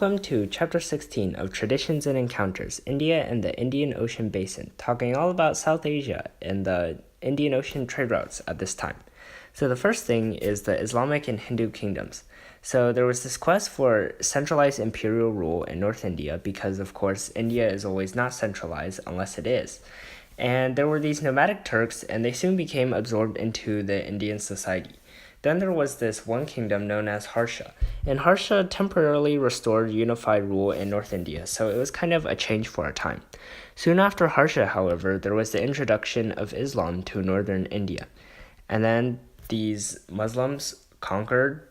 Welcome to Chapter 16 of Traditions and Encounters, India and the Indian Ocean Basin, talking all about South Asia and the Indian Ocean trade routes at this time. So the first thing is the Islamic and Hindu kingdoms. So there was this quest for centralized imperial rule in North India because, of course, India is always not centralized unless it is. And there were these nomadic Turks, and they soon became absorbed into the Indian society. Then there was this one kingdom known as Harsha, and Harsha temporarily restored unified rule in North India, so it was kind of a change for a time. Soon after Harsha, however, there was the introduction of Islam to northern India, and then these Muslims conquered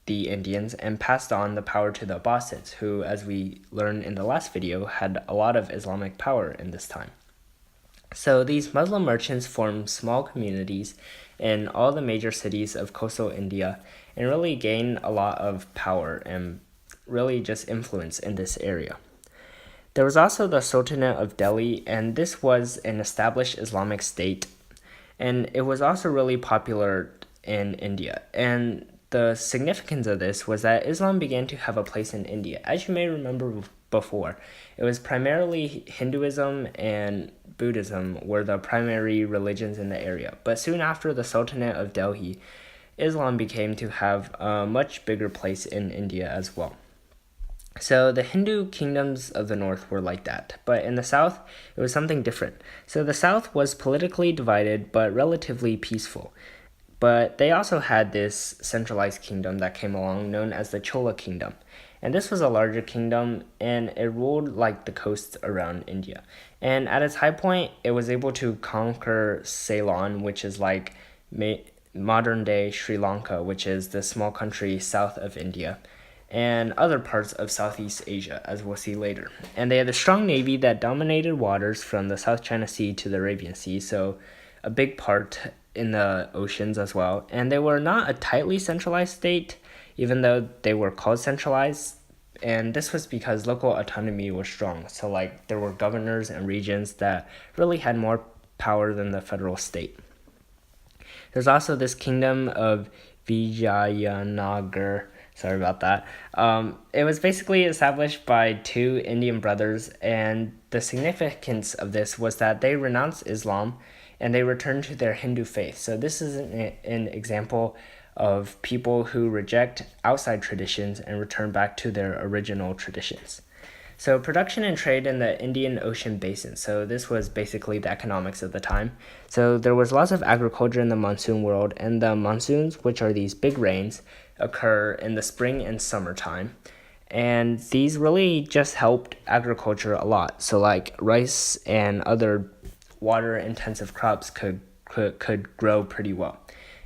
the Indians and passed on the power to the Abbasids, who, as we learned in the last video, had a lot of Islamic power in this time. So these Muslim merchants formed small communities in all the major cities of coastal India and really gained a lot of power and really just influence in this area. There was also the Sultanate of Delhi, and this was an established Islamic state, and it was also really popular in India. And the significance of this was that Islam began to have a place in India. As you may remember before, it was primarily Hinduism and Buddhism were the primary religions in the area. But soon after the Sultanate of Delhi, Islam became to have a much bigger place in India as well. So the Hindu kingdoms of the north were like that, but in the south, it was something different. So the south was politically divided, but relatively peaceful. But they also had this centralized kingdom that came along known as the Chola kingdom. And this was a larger kingdom, and it ruled like the coast around India. And at its high point, it was able to conquer Ceylon, which is like modern-day Sri Lanka, which is the small country south of India, and other parts of Southeast Asia, as we'll see later. And they had a strong navy that dominated waters from the South China Sea to the Arabian Sea, so a big part in the oceans as well. And they were not a tightly centralized state, even though they were called centralized, and this was because local autonomy was strong. So like there were governors and regions that really had more power than the federal state. There's also this kingdom of Vijayanagar. Sorry about that. It was basically established by two Indian brothers, and the significance of this was that they renounced Islam and they returned to their Hindu faith. So this is an example of people who reject outside traditions and return back to their original traditions. So production and trade in the Indian Ocean Basin. So this was basically the economics of the time. So there was lots of agriculture in the monsoon world, and the monsoons, which are these big rains, occur in the spring and summertime. And these really just helped agriculture a lot. So like rice and other water-intensive crops could grow pretty well.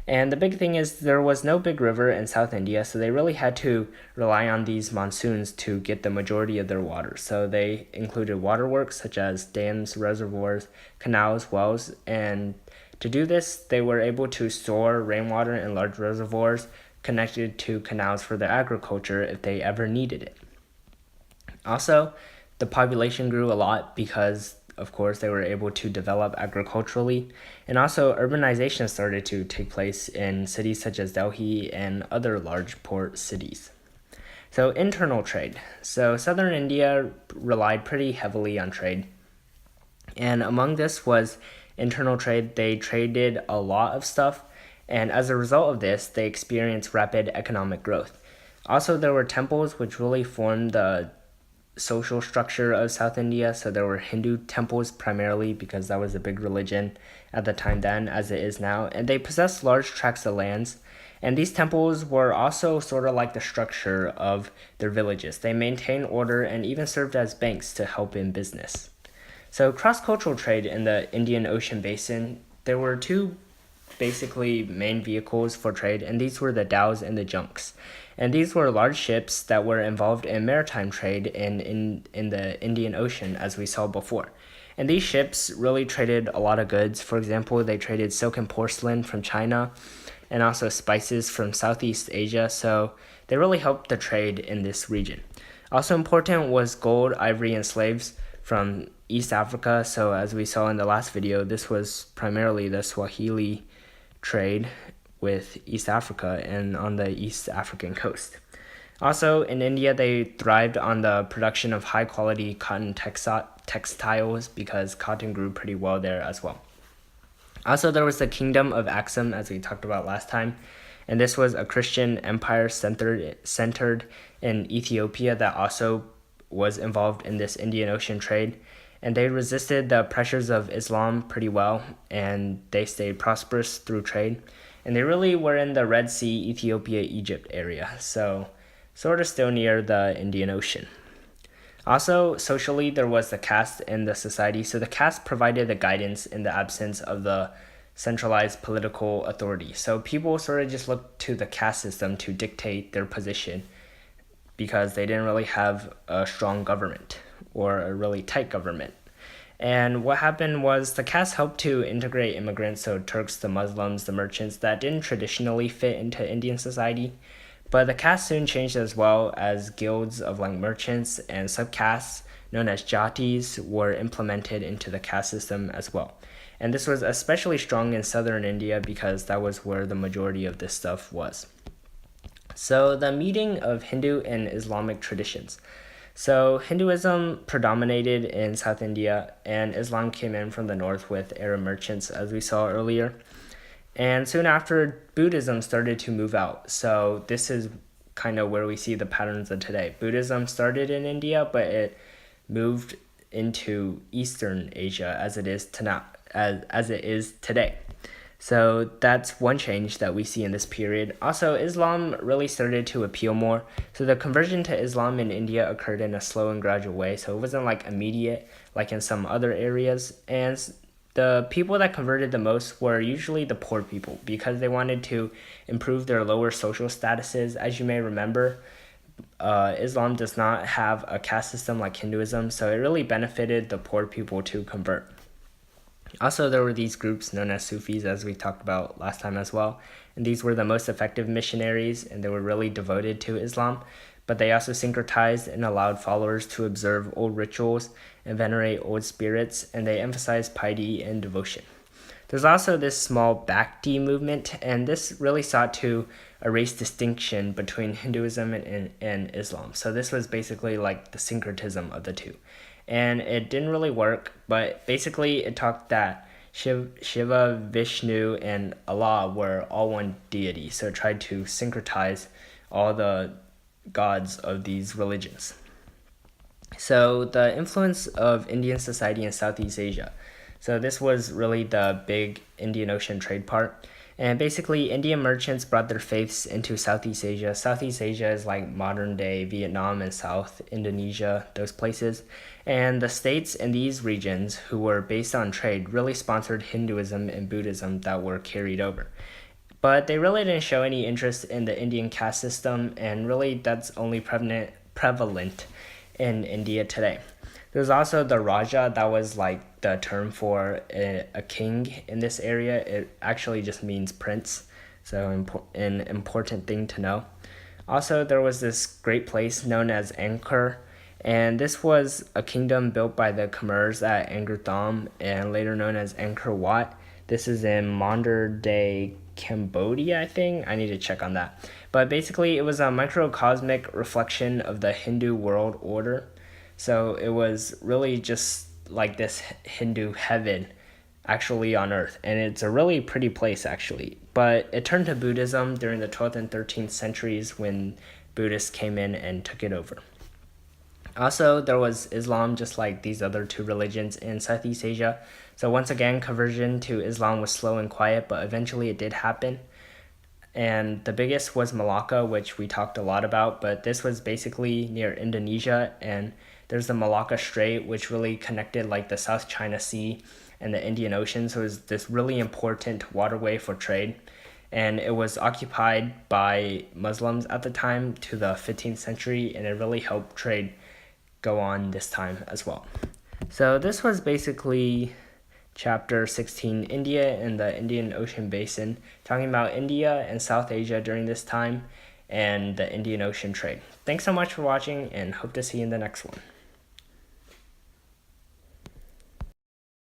And the big thing is there was no big river in South India, so they really had to rely on these monsoons to get the majority of their water. So they included waterworks such as dams, reservoirs, canals, wells, and to do this, they were able to store rainwater in large reservoirs connected to canals for their agriculture if they ever needed it. Also, the population grew a lot because of course, they were able to develop agriculturally, and also urbanization started to take place in cities such as Delhi and other large port cities. So internal trade. So southern India relied pretty heavily on trade, and among this was internal trade. They traded a lot of stuff, and as a result of this, they experienced rapid economic growth. Also, there were temples which really formed the social structure of South India. So there were Hindu temples primarily because that was a big religion at the time then as it is now, and they possessed large tracts of lands, and these temples were also sort of like the structure of their villages. They maintained order and even served as banks to help in business. So cross-cultural trade in the Indian Ocean Basin, there were two basically main vehicles for trade, and these were the dhows and the junks. And these were large ships that were involved in maritime trade in the Indian Ocean, as we saw before. And these ships really traded a lot of goods. For example, they traded silk and porcelain from China and also spices from Southeast Asia. So they really helped the trade in this region. Also important was gold, ivory, and slaves from East Africa. So as we saw in the last video, this was primarily the Swahili trade with East Africa and on the East African coast. Also, in India, they thrived on the production of high quality cotton textiles because cotton grew pretty well there as well. Also, there was the Kingdom of Axum, as we talked about last time, and this was a Christian empire centered in Ethiopia that also was involved in this Indian Ocean trade. And they resisted the pressures of Islam pretty well, and they stayed prosperous through trade. And they really were in the Red Sea, Ethiopia, Egypt area, so sort of still near the Indian Ocean. Also, socially, there was the caste in the society. So the caste provided the guidance in the absence of the centralized political authority. So people sort of just looked to the caste system to dictate their position because they didn't really have a strong government or a really tight government. And what happened was the caste helped to integrate immigrants, so Turks, the Muslims, the merchants that didn't traditionally fit into Indian society. But the caste soon changed as well, as guilds of like merchants and subcastes known as jatis were implemented into the caste system as well. And this was especially strong in southern India because that was where the majority of this stuff was. So the meeting of Hindu and Islamic traditions. So Hinduism predominated in South India, and Islam came in from the north with Arab merchants, as we saw earlier. And soon after, Buddhism started to move out. So this is kind of where we see the patterns of today. Buddhism started in India, but it moved into Eastern Asia as it is today. So that's one change that we see in this period. Also, Islam really started to appeal more. So the conversion to Islam in India occurred in a slow and gradual way. So it wasn't like immediate like in some other areas. And the people that converted the most were usually the poor people because they wanted to improve their lower social statuses. As you may remember, Islam does not have a caste system like Hinduism, so it really benefited the poor people to convert. Also, there were these groups known as Sufis, as we talked about last time as well, and these were the most effective missionaries, and they were really devoted to Islam, but they also syncretized and allowed followers to observe old rituals and venerate old spirits, and they emphasized piety and devotion. There's also this small Bhakti movement, and this really sought to erase distinction between Hinduism and Islam. So this was basically like the syncretism of the two. And it didn't really work, but basically it talked that Shiva, Vishnu, and Allah were all one deity, so it tried to syncretize all the gods of these religions. So the influence of Indian society in Southeast Asia. So this was really the big Indian Ocean trade part. And basically, Indian merchants brought their faiths into Southeast Asia. Southeast Asia is like modern day Vietnam and South Indonesia, those places. And the states in these regions, who were based on trade, really sponsored Hinduism and Buddhism that were carried over. But they really didn't show any interest in the Indian caste system, and really that's only prevalent in India today. There's also the Raja, that was like the term for a king in this area. It actually just means prince, so an important thing to know. Also, there was this great place known as Angkor, and this was a kingdom built by the Khmers at Angkor Thom, and later known as Angkor Wat. This is in modern day Cambodia, I think. I need to check on that. But basically, it was a microcosmic reflection of the Hindu world order. So it was really just like this Hindu heaven actually on earth. And it's a really pretty place actually. But it turned to Buddhism during the 12th and 13th centuries when Buddhists came in and took it over. Also, there was Islam, just like these other two religions in Southeast Asia. So once again, conversion to Islam was slow and quiet, but eventually it did happen. And the biggest was Malacca, which we talked a lot about, but this was basically near Indonesia, and there's the Malacca Strait, which really connected like the South China Sea and the Indian Ocean, so it was this really important waterway for trade. And it was occupied by Muslims at the time to the 15th century, and it really helped trade go on this time as well. So this was basically Chapter 16, India and the Indian Ocean Basin, talking about India and South Asia during this time and the Indian Ocean trade. Thanks so much for watching, and hope to see you in the next one.